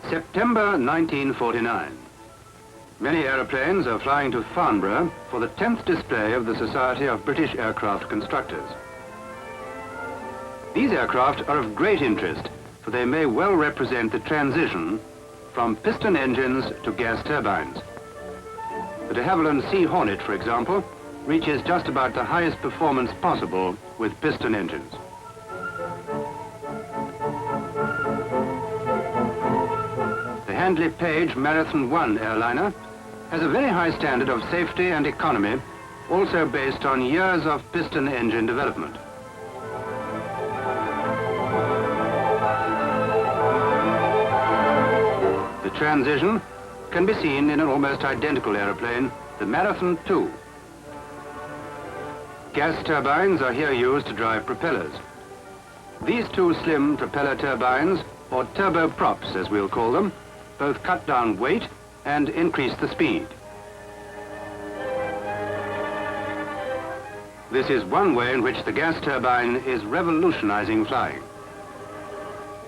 September 1949. Many aeroplanes are flying to Farnborough for the 10th display of the Society of British Aircraft Constructors. These aircraft are of great interest, for they may well represent the transition from piston engines to gas turbines. The de Havilland Sea Hornet, for example, reaches just about the highest performance possible with piston engines. The Handley Page Marathon 1 airliner has a very high standard of safety and economy, also based on years of piston engine development. The transition can be seen in an almost identical aeroplane, the Marathon 2. Gas turbines are here used to drive propellers. These two slim propeller turbines, or turboprops as we'll call them, both cut down weight and increase the speed. This is one way in which the gas turbine is revolutionizing flying.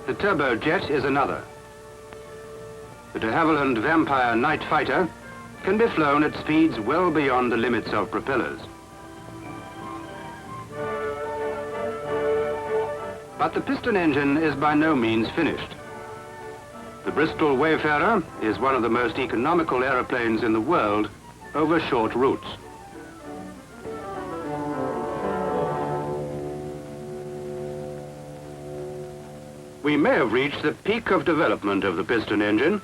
The turbojet is another. The de Havilland Vampire Night Fighter can be flown at speeds well beyond the limits of propellers. But the piston engine is by no means finished. The Bristol Wayfarer is one of the most economical aeroplanes in the world over short routes. We may have reached the peak of development of the piston engine,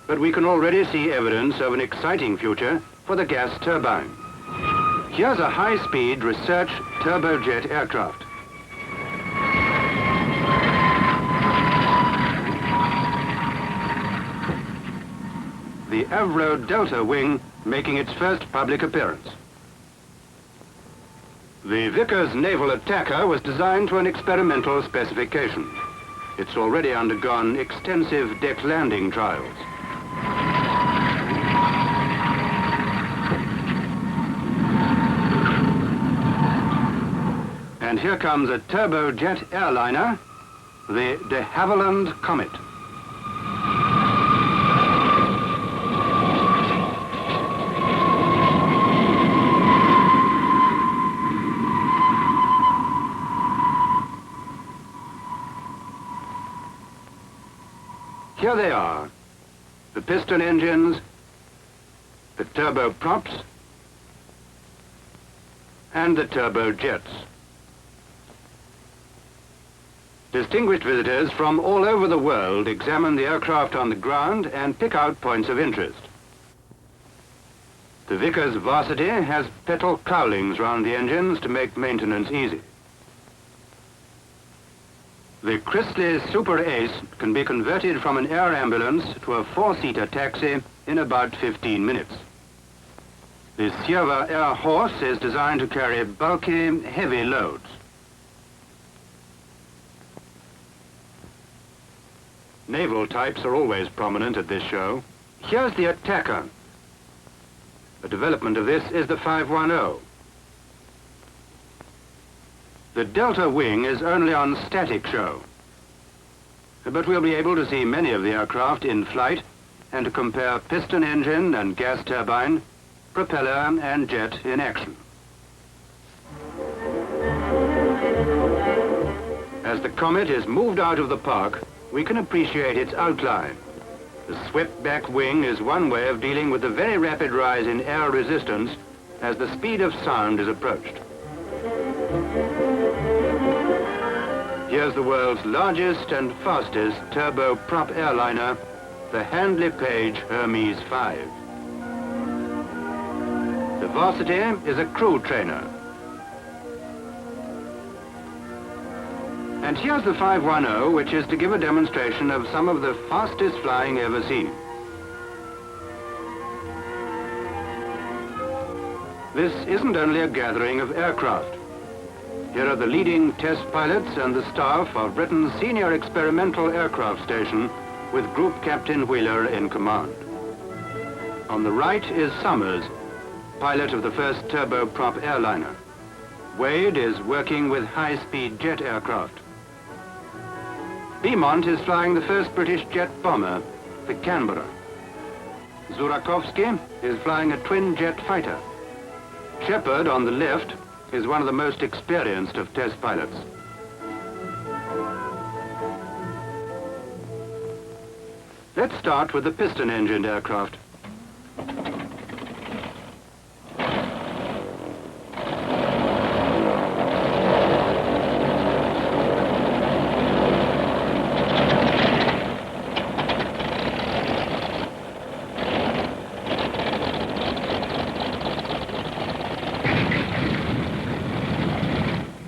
but we can already see evidence of an exciting future for the gas turbine. Here's a high-speed research turbojet aircraft. The Avro Delta wing making its first public appearance. The Vickers Naval Attacker was designed to an experimental specification. It's already undergone extensive deck landing trials. And here comes a turbojet airliner, the de Havilland Comet. Here they are, the piston engines, the turboprops, and the turbojets. Distinguished visitors from all over the world examine the aircraft on the ground and pick out points of interest. The Vickers Varsity has petal cowlings round the engines to make maintenance easy. The Chrisley Super Ace can be converted from an air ambulance to a four-seater taxi in about 15 minutes. The Sierva Air Horse is designed to carry bulky, heavy loads. Naval types are always prominent at this show. Here's the Attacker. A development of this is the 510. The Delta wing is only on static show, but we'll be able to see many of the aircraft in flight and to compare piston engine and gas turbine, propeller and jet in action. As the Comet is moved out of the park, we can appreciate its outline. The swept-back wing is one way of dealing with the very rapid rise in air resistance as the speed of sound is approached. Here's the world's largest and fastest turboprop airliner, the Handley Page Hermes 5. The Varsity is a crew trainer. And here's the 510, which is to give a demonstration of some of the fastest flying ever seen. This isn't only a gathering of aircraft. Here are the leading test pilots and the staff of Britain's senior experimental aircraft station, with Group Captain Wheeler in command. On the right is Summers, pilot of the first turboprop airliner. Wade is working with high-speed jet aircraft. Beaumont is flying the first British jet bomber, the Canberra. Zurakovsky is flying a twin-jet fighter. Shepard, on the left, is one of the most experienced of test pilots. Let's start with the piston-engined aircraft.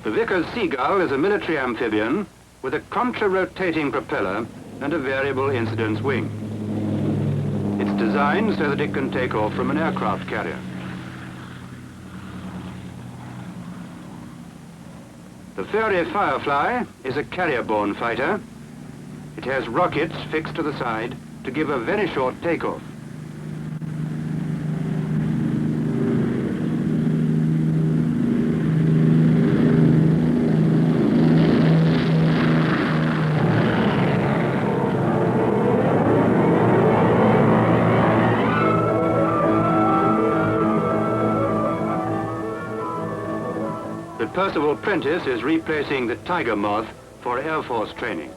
The Vickers Seagull is a military amphibian with a contra-rotating propeller and a variable incidence wing. It's designed so that it can take off from an aircraft carrier. The Fairey Firefly is a carrier-borne fighter. It has rockets fixed to the side to give a very short takeoff. The Percival Prentice is replacing the Tiger Moth for Air Force training.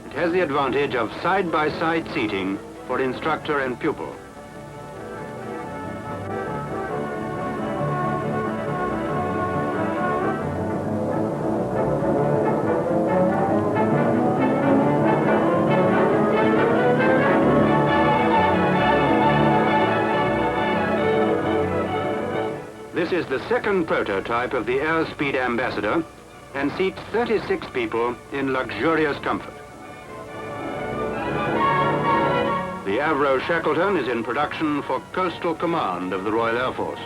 It has the advantage of side-by-side seating for instructor and pupil. This is the second prototype of the Airspeed Ambassador and seats 36 people in luxurious comfort. The Avro Shackleton is in production for Coastal Command of the Royal Air Force.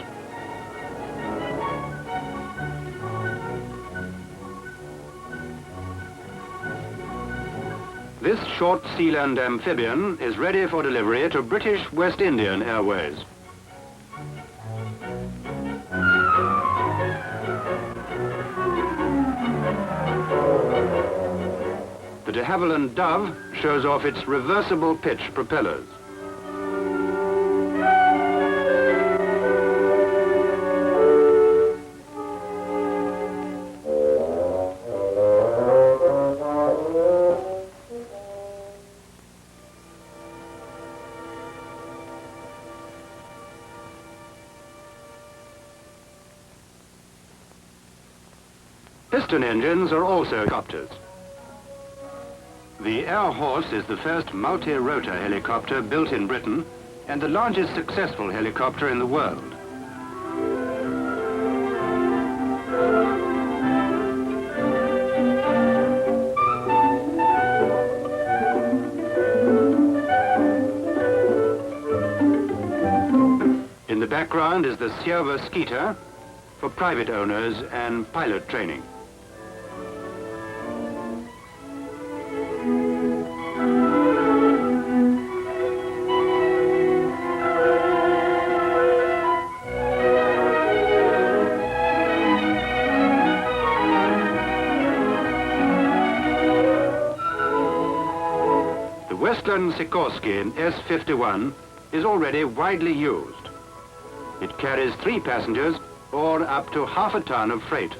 This short Sealand amphibian is ready for delivery to British West Indian Airways. The de Havilland Dove shows off its reversible pitch propellers. Piston engines are also helicopters. The Air Horse is the first multi-rotor helicopter built in Britain and the largest successful helicopter in the world. In the background is the Siova Skeeter for private owners and pilot training. Westland Sikorsky S-51 is already widely used. It carries 3 passengers or up to half a ton of freight.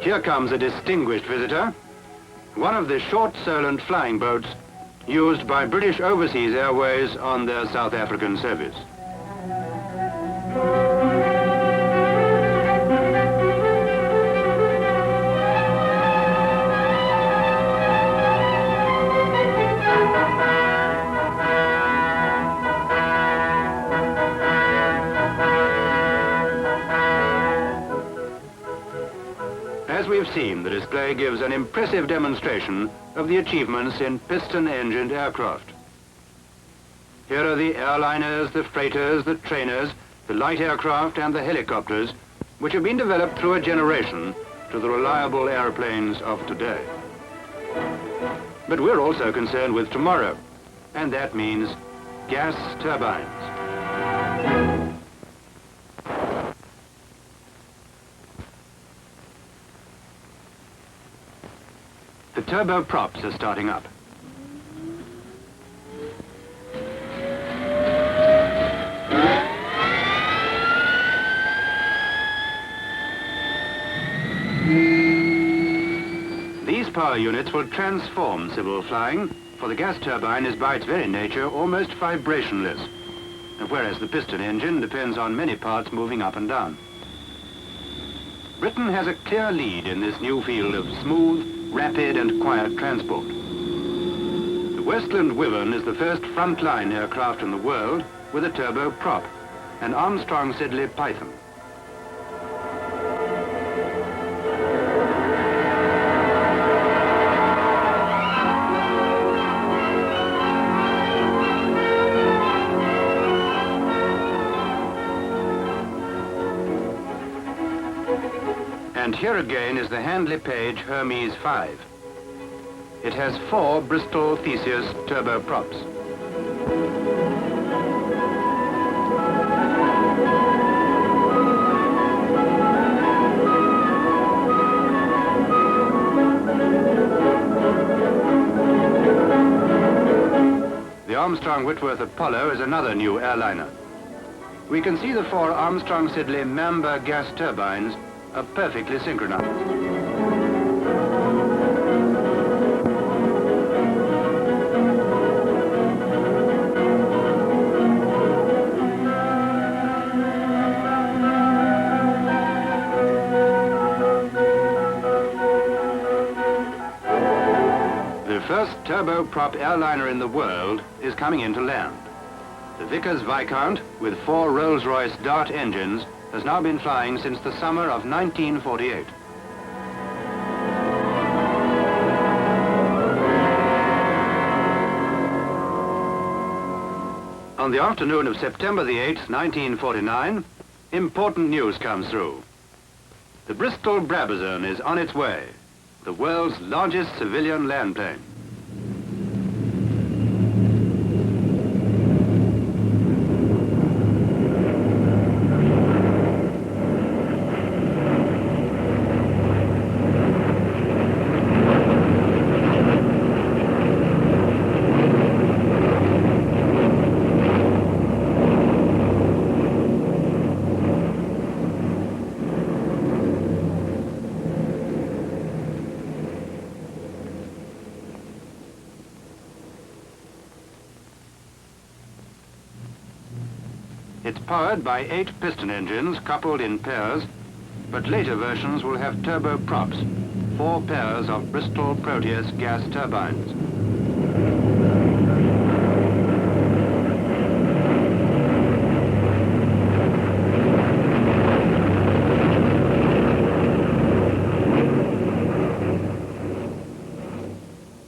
Here comes a distinguished visitor, one of the short Solent flying boats used by British Overseas Airways on their South African service. As we've seen, the display gives an impressive demonstration of the achievements in piston-engined aircraft. Here are the airliners, the freighters, the trainers, the light aircraft and the helicopters, which have been developed through a generation to the reliable airplanes of today. But we're also concerned with tomorrow, and that means gas turbines. The turboprops are starting up. These power units will transform civil flying, for the gas turbine is by its very nature almost vibrationless, whereas the piston engine depends on many parts moving up and down. Britain has a clear lead in this new field of smooth, rapid and quiet transport. The Westland Wyvern is the first frontline aircraft in the world with a turboprop, an Armstrong Siddeley Python. And here again is the Handley Page Hermes 5. It has 4 Bristol Theseus turboprops. The Armstrong Whitworth Apollo is another new airliner. We can see the 4 Armstrong Siddeley Mamba gas turbines are perfectly synchronized. The first turboprop airliner in the world is coming into land. The Vickers Viscount, with 4 Rolls-Royce Dart engines, has now been flying since the summer of 1948. On the afternoon of September the 8th, 1949, important news comes through. The Bristol Brabazon is on its way, the world's largest civilian land plane. It's powered by 8 piston engines coupled in pairs, but later versions will have turboprops, 4 pairs of Bristol Proteus gas turbines.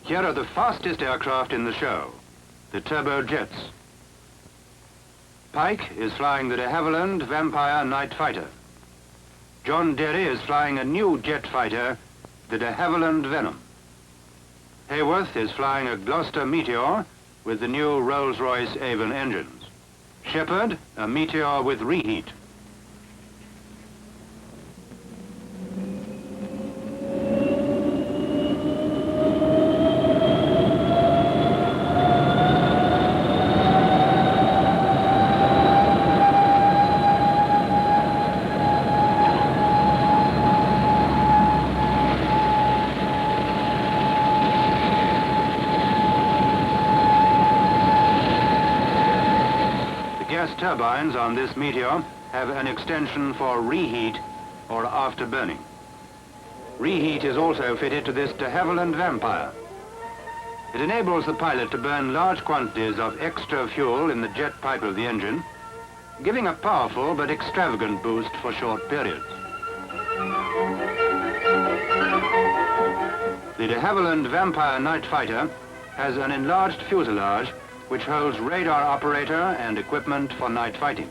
Here are the fastest aircraft in the show, the turbojets. Pike is flying the de Havilland Vampire Night Fighter. John Derry is flying a new jet fighter, the de Havilland Venom. Hayworth is flying a Gloucester Meteor with the new Rolls-Royce Avon engines. Shepherd, a Meteor with reheat. Gas turbines on this Meteor have an extension for reheat or afterburning. Reheat is also fitted to this de Havilland Vampire. It enables the pilot to burn large quantities of extra fuel in the jet pipe of the engine, giving a powerful but extravagant boost for short periods. The de Havilland Vampire Night Fighter has an enlarged fuselage which holds radar operator and equipment for night fighting.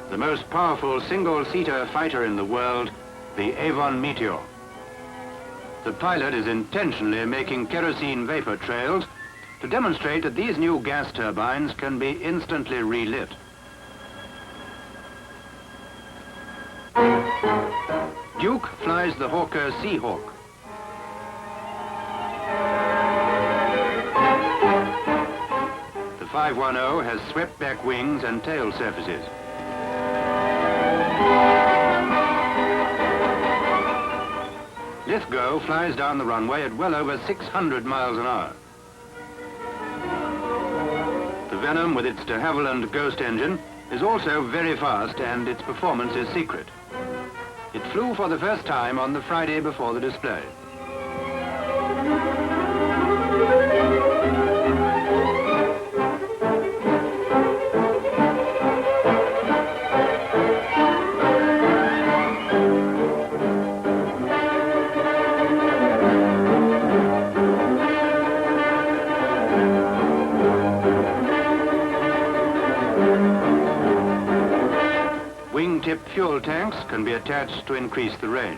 The most powerful single-seater fighter in the world, the Avon Meteor. The pilot is intentionally making kerosene vapor trails to demonstrate that these new gas turbines can be instantly relit. Duke flies the Hawker Seahawk. The 510 has swept-back wings and tail surfaces. Lithgow flies down the runway at well over 600 miles an hour. The Venom, with its de Havilland Ghost engine, is also very fast, and its performance is secret. It flew for the first time on the Friday before the display. Wingtip fuel tanks can be attached to increase the range.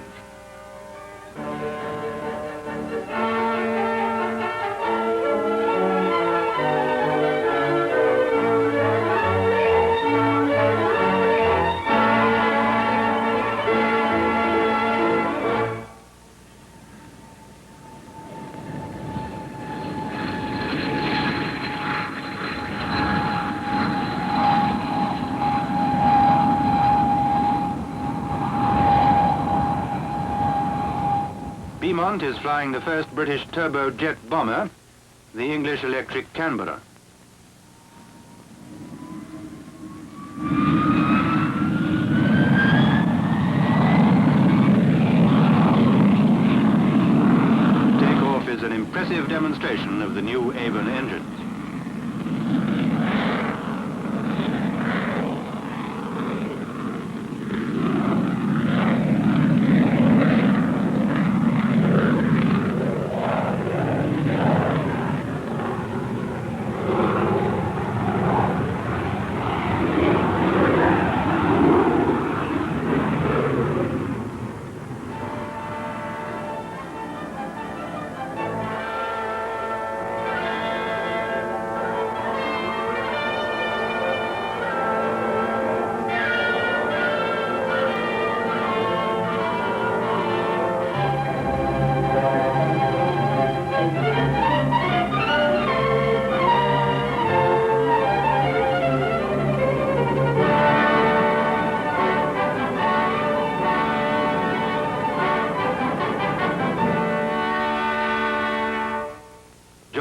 Beaumont is flying the first British turbojet bomber, the English Electric Canberra. Takeoff is an impressive demonstration of the new Avon engines.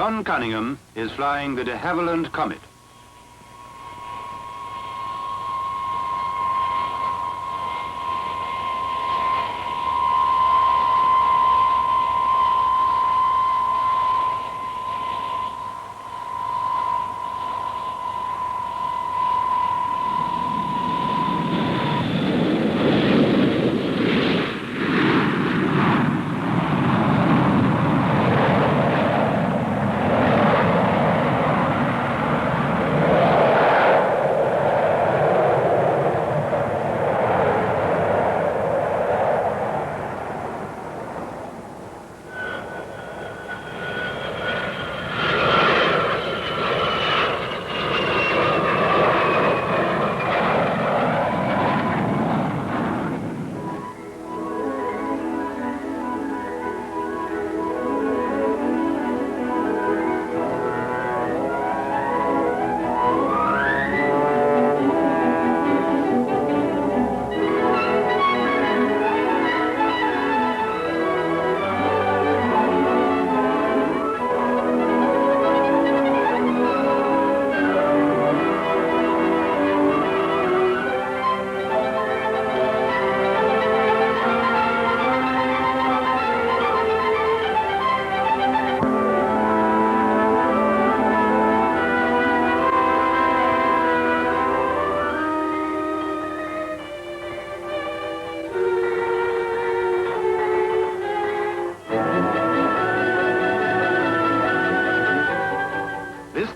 John Cunningham is flying the de Havilland Comet.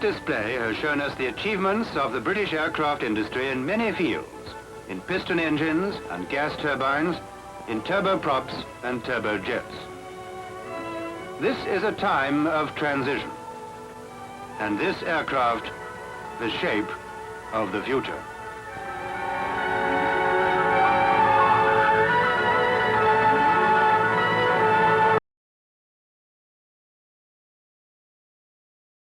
display has shown us the achievements of the British aircraft industry in many fields, in piston engines and gas turbines, in turboprops and turbojets. This is a time of transition, and this aircraft, the shape of the future.